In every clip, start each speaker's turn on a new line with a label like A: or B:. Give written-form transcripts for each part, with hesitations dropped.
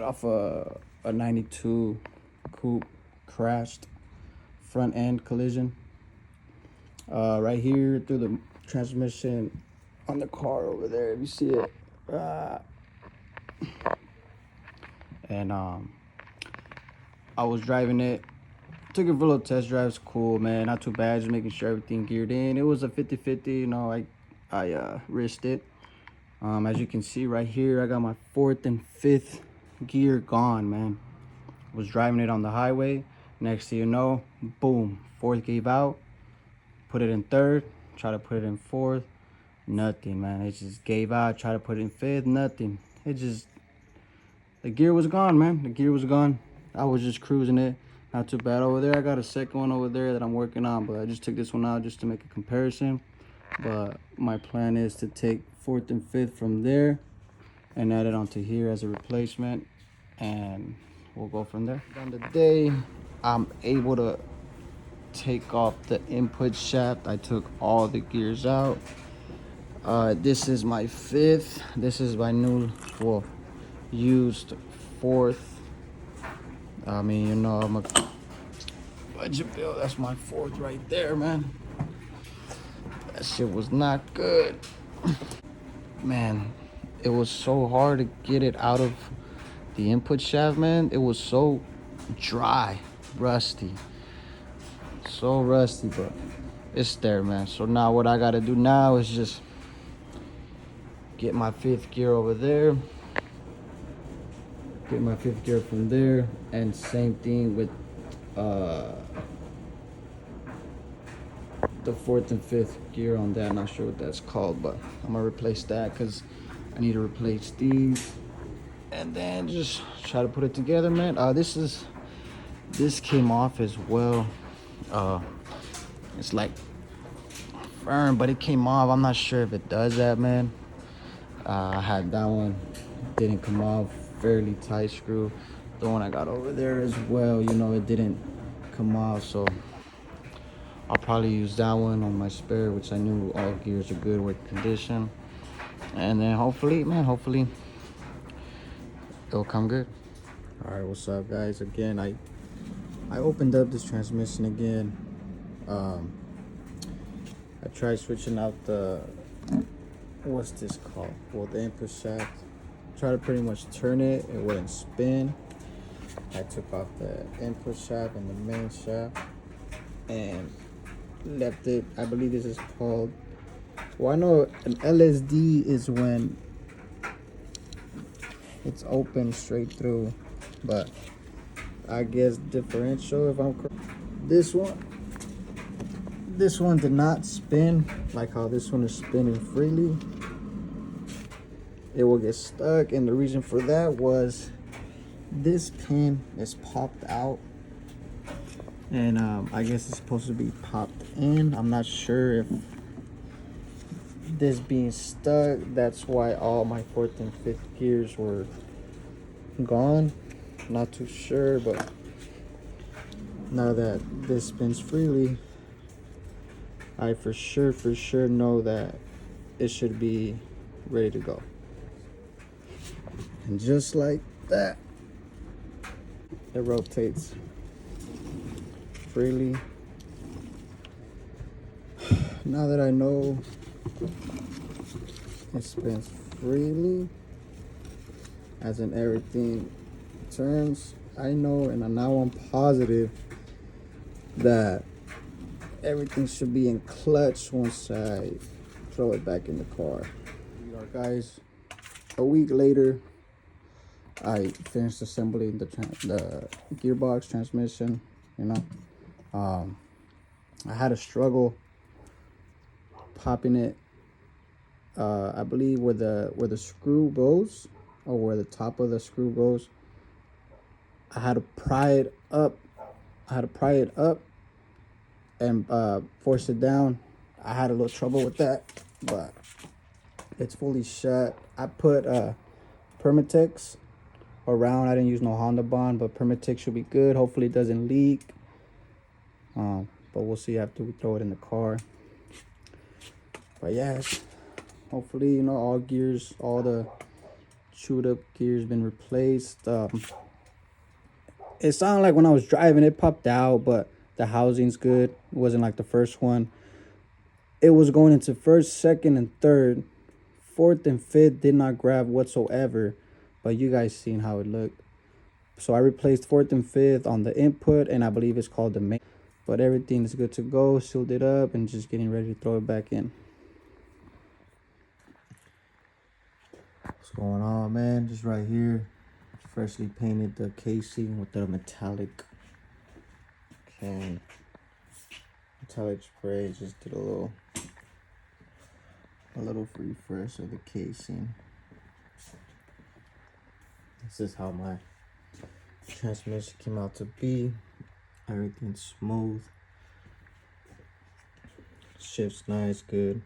A: off a 92 coupe, crashed, front end collision. Right here through the transmission on the car over there, if you see it. And I was driving it, took it for a little test drive. It's cool, man, not too bad, just making sure everything geared in. It was a 50-50, you know. I risked it. As you can see right here, I got my fourth and fifth gear gone, man. Was driving it on the highway, next thing you know, boom, fourth gave out, put it in third, try to put it in fourth, nothing, man. It just gave out. Try to put it in fifth, nothing. It just, the gear was gone, man. The gear was gone. I was just cruising it, not too bad. Over there I got a second one over there that I'm working on, but I just took this one out just to make a comparison. But my plan is to take fourth and fifth from there and add it onto here as a replacement, and we'll go from there. On the day I'm able to take off the input shaft, I took all the gears out. This is my fifth. This is my new, well, used fourth. I mean, you know, I'm a budget bill. That's my fourth right there, man. That shit was not good. Man, it was so hard to get it out of the input shaft, man. It was so dry, rusty. So rusty, but it's there, man. So now what I gotta do now is just get my fifth gear over there, get my fifth gear from there, and same thing with the fourth and fifth gear on that. Not sure what that's called, but I'm gonna replace that because I need to replace these, and then just try to put it together, man. This came off as well. It's like firm, but it came off. I'm not sure if it does that, man. I had that one, didn't come off, fairly tight screw. The one I got over there as well, you know, it didn't come off, so I'll probably use that one on my spare, which I knew all gears are good, working condition. And then hopefully, man, hopefully it'll come good. All right, what's up, guys? Again, I opened up this transmission again. I tried switching out the, what's this called? Well, the input shaft. Try to pretty much turn it, it wouldn't spin. I took off the input shaft and the main shaft and left it. I believe this is called, well, I know an LSD is when it's open straight through, but I guess differential, if I'm correct. This one did not spin like how this one is spinning freely. It will get stuck, and the reason for that was this pin is popped out, and I guess it's supposed to be popped in. I'm not sure if this being stuck, that's why all my fourth and fifth gears were gone. Not too sure, but now that this spins freely, I for sure know that it should be ready to go. And just like that, it rotates freely. Now that I know it spins freely, as in everything turns, I know, and now I'm positive that everything should be in clutch once I throw it back in the car. Here we are, guys. A week later, I finished assembling the gearbox, transmission, you know. I had a struggle popping it. I believe where the screw goes, or where the top of the screw goes, I had to pry it up. And force it down. I had a little trouble with that, but it's fully shut. I put Permatex around. I didn't use no Honda Bond, but Permatex should be good. Hopefully it doesn't leak. But we'll see after we throw it in the car. But yes, hopefully, you know, all gears, all the chewed up gears been replaced. It sounded like when I was driving it popped out, but the housing's good. It wasn't like the first one. It was going into first, second, and third. Fourth and fifth did not grab whatsoever, but you guys seen how it looked. So I replaced fourth and fifth on the input, and I believe it's called the main. But everything is good to go. Sealed it up and just getting ready to throw it back in. What's going on, man? Just right here, freshly painted the casing with the metallic spray. Just did a little refresh of the casing. This is how my transmission came out to be. Everything's smooth. Shifts nice, good.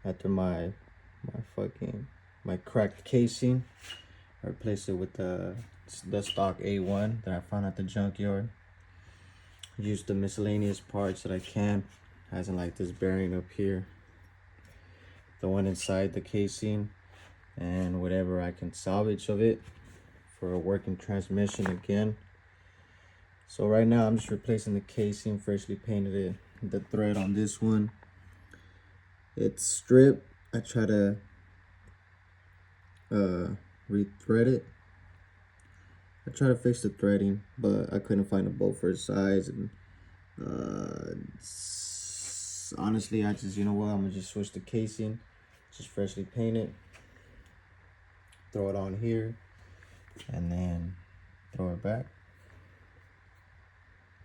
A: After my cracked casing, I replaced it with the stock A1 that I found at the junkyard. Used the miscellaneous parts that I can, as in like this bearing up here, the one inside the casing, and whatever I can salvage of it for a working transmission again. So right now I'm just replacing the casing, freshly painted it. The thread on this one, it's stripped. I try to re-thread it. I try to fix the threading, but I couldn't find a bolt for its size. And honestly, I just, you know what, I'm gonna just switch the casing, just freshly paint it, throw it on here, and then throw it back.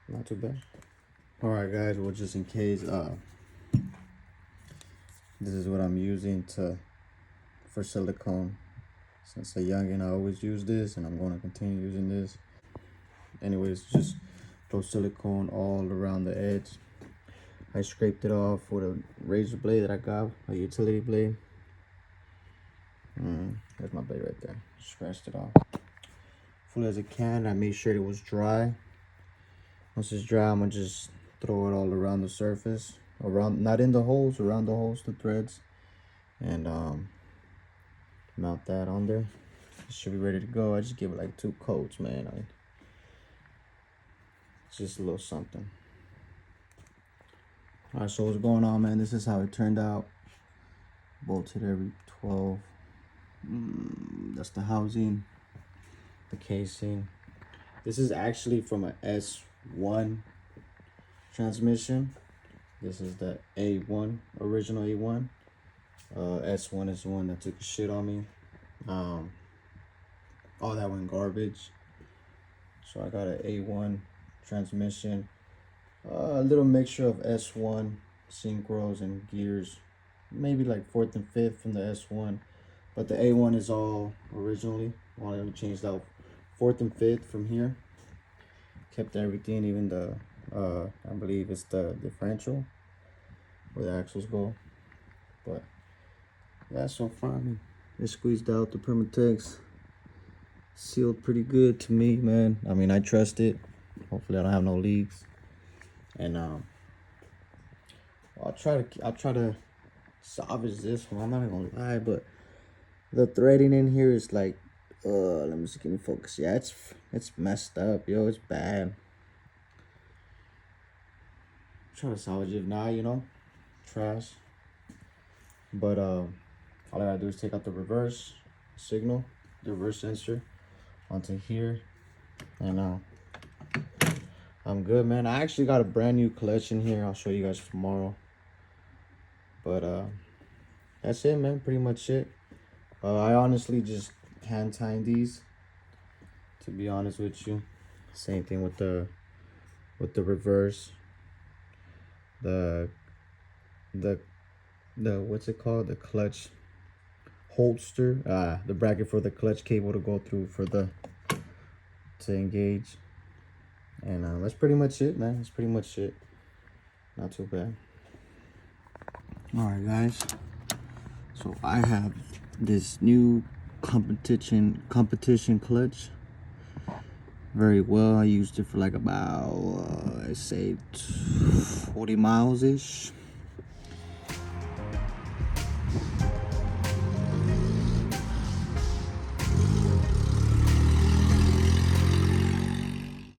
A: Not too bad. All right, guys, well, just in case, this is what I'm using for silicone. Since a youngin', I always use this, and I'm going to continue using this. Anyways, just throw silicone all around the edge. I scraped it off with a razor blade that I got, a utility blade. There's my blade right there. Scratched it off. Full as it can. I made sure it was dry. Once it's dry, I'm gonna just throw it all around the surface, not in the holes, around the holes, the threads, and mount that on there. It should be ready to go. I just give it like 2 coats, man. It's just a little something. All right, so what's going on, man? This is how it turned out. Bolted every 12. That's the housing, the casing. This is actually from a S1 transmission. This is the A1, original A1. S1 is the one that took a shit on me. All that went garbage. So I got an A1 transmission. A little mixture of S1 synchros and gears. Maybe like 4th and 5th from the S1. But the A1 is all originally. Only changed out 4th and 5th from here. Kept everything, even the I believe it's the differential where the axles go. But yeah, so far, I mean, it squeezed out the Permatex. Sealed pretty good to me, man. I mean, I trust it. Hopefully I don't have no leaks. And I'll try to salvage this one. I'm not gonna lie, but the threading in here is like, let me see, can you focus? Yeah, it's messed up, yo. It's bad. Try to salvage it now, you know, trash. But all I gotta do is take out the reverse signal, the reverse sensor, onto here, and I'm good, man. I actually got a brand new clutch in here. I'll show you guys tomorrow. But that's it, man. Pretty much it. I honestly just hand tying these, to be honest with you. Same thing with the reverse, the what's it called, the clutch holster, the bracket for the clutch cable to go through to engage. And that's pretty much it, man. That's pretty much it. Not too bad. All right, guys, so I have this new competition clutch. Very well. I used it for like about I say 40 miles ish.